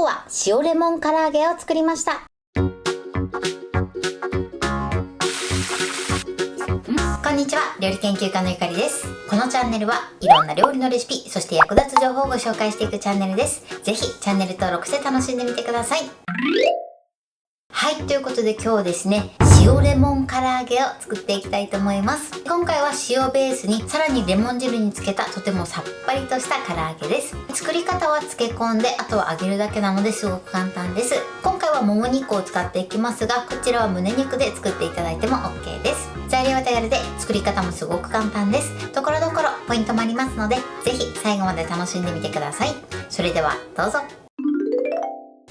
は塩レモン唐揚げを作りました。こんにちは、料理研究家のゆかりです。このチャンネルはいろんな料理のレシピ、そして役立つ情報をご紹介していくチャンネルです。ぜひチャンネル登録して楽しんでみてください。はい、ということで今日はですね、塩レモン唐揚げを作っていきたいと思います。今回は塩ベースにさらにレモン汁につけたとてもさっぱりとした唐揚げです。作り方は漬け込んで、あとは揚げるだけなのですごく簡単です。今回はもも肉を使っていきますが、こちらは胸肉で作っていただいても OK です。材料は手軽で作り方もすごく簡単です。ところどころポイントもありますので、ぜひ最後まで楽しんでみてください。それではどうぞ。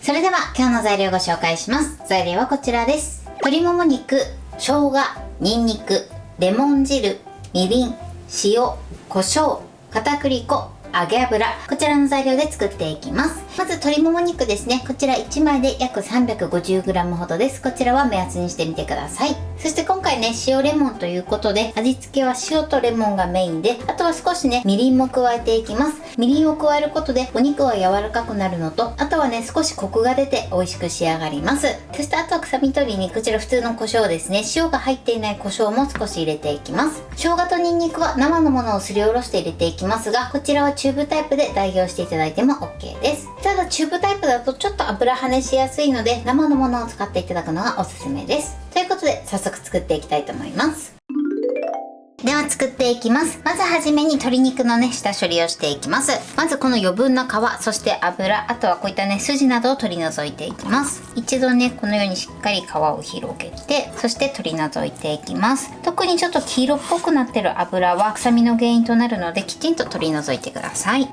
それでは今日の材料をご紹介します。材料はこちらです。鶏もも肉、生姜、ニンニク、レモン汁、みりん、塩、胡椒、片栗粉、揚げ油、こちらの材料で作っていきます。まず鶏もも肉ですね。こちら1枚で約 350g ほどです。こちらは目安にしてみてください。そして今回ね、塩レモンということで、味付けは塩とレモンがメインで、あとは少しね、みりんも加えていきます。みりんを加えることでお肉は柔らかくなるのと、あとはね、少しコクが出て美味しく仕上がります。そしてあとは臭み取りにこちら普通の胡椒ですね。塩が入っていない胡椒も少し入れていきます。生姜とニンニクは生のものをすりおろして入れていきますが、こちらはチューブタイプで代用していただいても OK です。ただチューブタイプだとちょっと油跳ねしやすいので、生のものを使っていただくのがおすすめです。ということで早速作っていきたいと思います。では作っていきます。まずはじめに鶏肉のね、下処理をしていきます。まずこの余分な皮、そして油、あとはこういったね、筋などを取り除いていきます。一度ね、このようにしっかり皮を広げて、そして取り除いていきます。特にちょっと黄色っぽくなってる油は臭みの原因となるので、きちんと取り除いてください。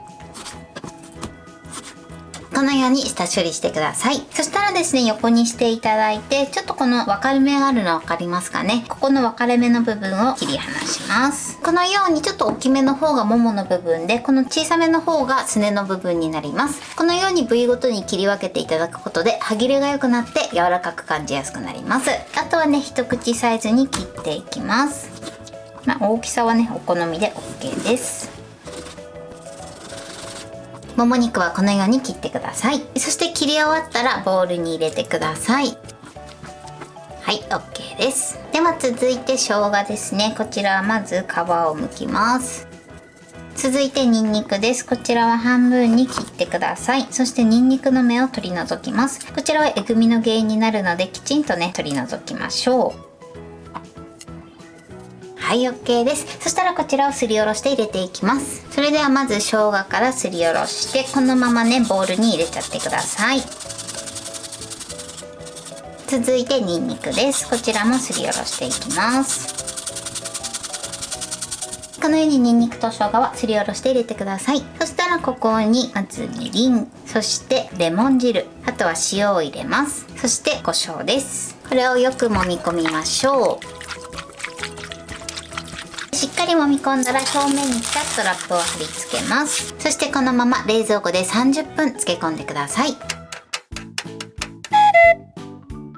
このように下処理してください。そしたらですね、横にしていただいて、ちょっとこの分かれ目があるの分かりますかね。ここの分かれ目の部分を切り離します。このようにちょっと大きめの方がももの部分で、この小さめの方がすねの部分になります。このように部位ごとに切り分けていただくことで、歯切れが良くなって柔らかく感じやすくなります。あとはね、一口サイズに切っていきます。大きさはね、お好みで OK です。もも肉はこのように切ってください。そして切り終わったらボウルに入れてください。はい、OK です。では続いて生姜ですね。こちらはまず皮を剥きます。続いてニンニクです。こちらは半分に切ってください。そしてニンニクの芽を取り除きます。こちらはえぐみの原因になるので、きちんとね、取り除きましょう。はい、OK です。そしたらこちらをすりおろして入れていきます。それではまず生姜からすりおろして、このままね、ボウルに入れちゃってください。続いてニンニクです。こちらもすりおろしていきます。このようにニンニクと生姜はすりおろして入れてください。そしたらここにまずみりん、そしてレモン汁、あとは塩を入れます。そして胡椒です。これをよく揉み込みましょう。しっかり揉み込んだら表面にピタッとラップを貼り付けます。そしてこのまま冷蔵庫で30分漬け込んでください。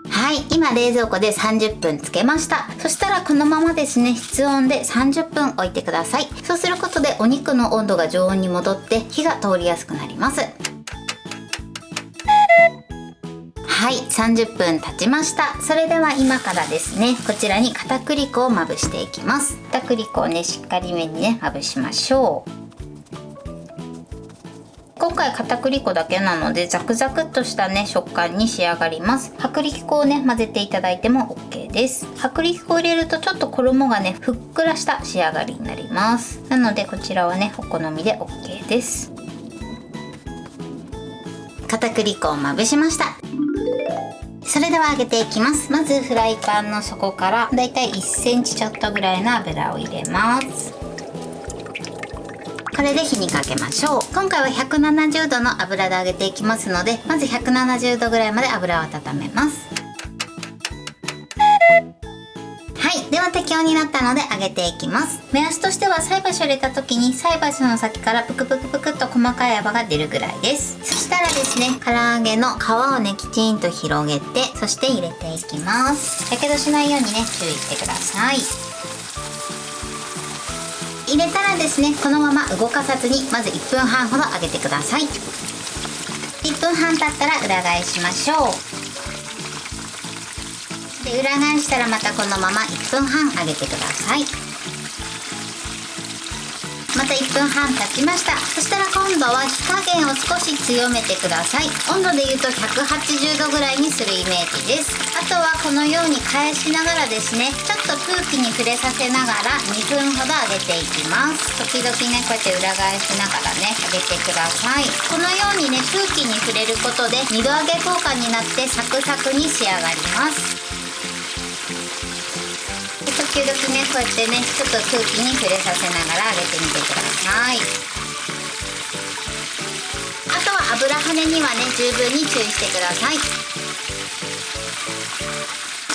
はい、今冷蔵庫で30分漬けました。そしたらこのままですね、室温で30分置いてください。そうすることでお肉の温度が常温に戻って火が通りやすくなります。はい、30分経ちました。それでは今からですね、こちらに片栗粉をまぶしていきます。片栗粉をね、しっかりめにね、まぶしましょう。今回片栗粉だけなのでザクザクっとしたね、食感に仕上がります。薄力粉をね、混ぜていただいても OK です。薄力粉を入れるとちょっと衣がね、ふっくらした仕上がりになります。なのでこちらはね、お好みで OK です。片栗粉をまぶしました。それでは揚げていきます。まずフライパンの底からだいたい1センチちょっとぐらいの油を入れます。これで火にかけましょう。今回は170度の油で揚げていきますので、まず170度ぐらいまで油を温めます。はい、では適温になったので揚げていきます。目安としては菜箸を入れた時に菜箸の先からプクプクプクっと細かい泡が出るぐらいです。そしたらですね、唐揚げの皮をね、きちんと広げて、そして入れていきます。やけどしないようにね、注意してください。入れたらですね、このまま動かさずにまず1分半ほど揚げてください。1分半経ったら裏返しましょう。で裏返したらまたこのまま1分半揚げてください。また1分半経ちました。そしたら今度は火加減を少し強めてください。温度でいうと180度ぐらいにするイメージです。あとはこのように返しながらですね、ちょっと空気に触れさせながら2分ほど揚げていきます。時々ねこうやって裏返しながらね揚げてください。このようにね空気に触れることで2度揚げ効果になってサクサクに仕上がります。時々ねこうやってねちょっと空気に触れさせながら揚げてみてください。あとは油跳ねにはね十分に注意してください。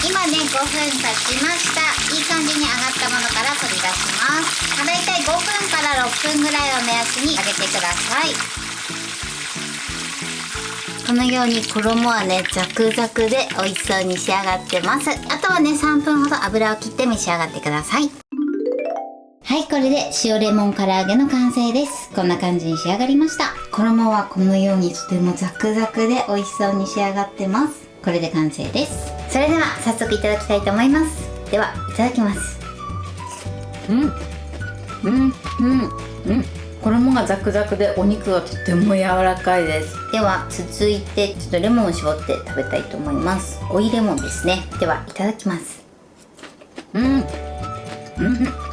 今ね5分経ちました。いい感じに揚がったものから取り出します。だいたい5分から6分ぐらいを目安に揚げてください。このように衣はねザクザクで美味しそうに仕上がってます。あとはね3分ほど油を切って召し上がってください。はい、これで塩レモン唐揚げの完成です。こんな感じに仕上がりました。衣はこのようにとてもザクザクで美味しそうに仕上がってます。これで完成です。それでは早速いただきたいと思います。ではいただきます。衣がザクザクでお肉がとても柔らかいです。では続いてちょっとレモンを絞って食べたいと思います。追いレモンですね。ではいただきます。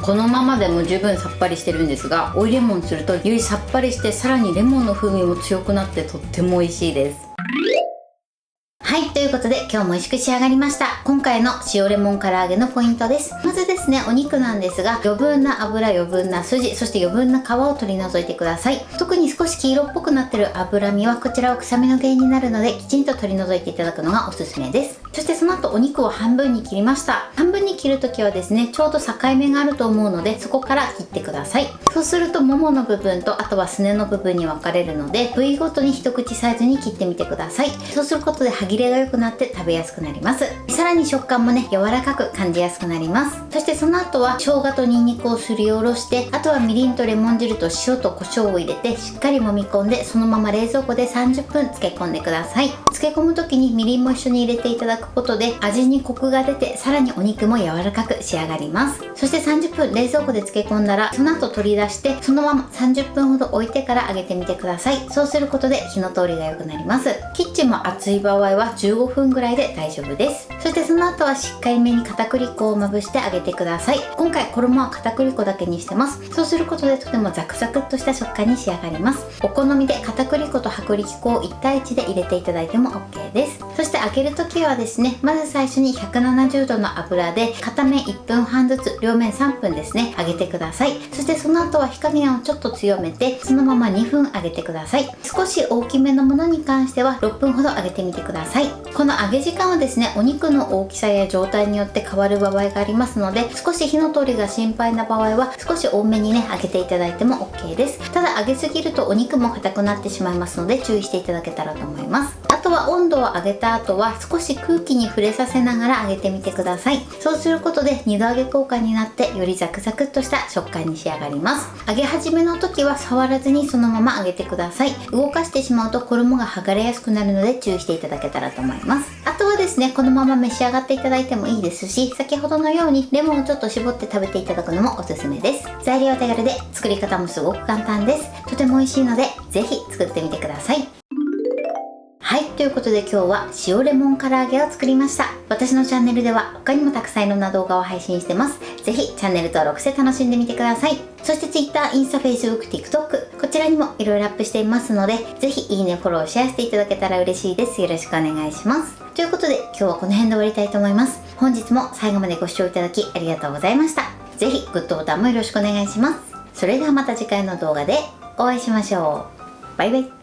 このままでも十分さっぱりしてるんですが、追いレモンするとよりさっぱりして、さらにレモンの風味も強くなってとっても美味しいです。はい、ということで今日も美味しく仕上がりました。今回の塩レモン唐揚げのポイントです。まずですね、お肉なんですが、余分な油、余分な筋、そして余分な皮を取り除いてください。特に少し黄色っぽくなってる脂身はこちらは臭みの原因になるので、きちんと取り除いていただくのがおすすめです。そしてその後お肉を半分に切りました。半分に切るときはですね、ちょうど境目があると思うので、そこから切ってください。そうするとももの部分とあとはすねの部分に分かれるので、部位ごとに一口サイズに切ってみてください。そうすることで歯切れが良くなって食べやすくなります。さらに食感もね柔らかく感じやすくなります。そしてその後は生姜とニンニクをすりおろして、あとはみりんとレモン汁と塩と胡椒を入れてしっかり揉み込んで、そのまま冷蔵庫で30分漬け込んでください。漬け込む時にみりんも一緒に入れていただくことで味にコクが出て、さらにお肉も柔らかく仕上がります。そして30分冷蔵庫で漬け込んだら、その後取り出してそのまま30分ほど置いてから揚げてみてください。そうすることで火の通りが良くなります。キッチンも熱い場合は15分ぐらいで大丈夫です。そしてその後はしっかりめに片栗粉をまぶして揚げてください。今回衣は片栗粉だけにしてます。そうすることでとてもザクザクっとした食感に仕上がります。お好みで片栗粉と薄力粉を1対1で入れていただいても OK です。そして揚げる時はですね、まず最初に170度の油で片面1分半ずつ、両面3分ですね揚げてください。そしてその後は火加減をちょっと強めて、そのまま2分揚げてください。少し大きめのものに関しては6分ほど揚げてみてください。この揚げ時間はですね、お肉の大きさや状態によって変わる場合がありますので、少し火の通りが心配な場合は少し多めにね揚げていただいても OK です。ただ揚げすぎるとお肉も硬くなってしまいますので注意していただけたらと思います。あとは温度を上げた後は少し空気に触れさせながら揚げてみてください。そうすることで2度揚げ効果になってよりザクザクっとした食感に仕上がります。揚げ始めの時は触らずにそのまま揚げてください。動かしてしまうと衣が剥がれやすくなるので注意していただけたらと思います。あとはですね、このまま召し上がっていただいてもいいですし、先ほどのようにレモンをちょっと絞って食べていただくのもおすすめです。材料は手軽で作り方もすごく簡単です。とても美味しいのでぜひ作ってみてください。はい、ということで今日は塩レモン唐揚げを作りました。私のチャンネルでは他にもたくさんいろんな動画を配信してます。ぜひチャンネル登録して楽しんでみてください。そして Twitter、インスタ、Facebook、TikTok こちらにもいろいろアップしていますので、ぜひいいね、フォロー、シェアしていただけたら嬉しいです。よろしくお願いします。ということで今日はこの辺で終わりたいと思います。本日も最後までご視聴いただきありがとうございました。ぜひグッドボタンもよろしくお願いします。それではまた次回の動画でお会いしましょう。バイバイ。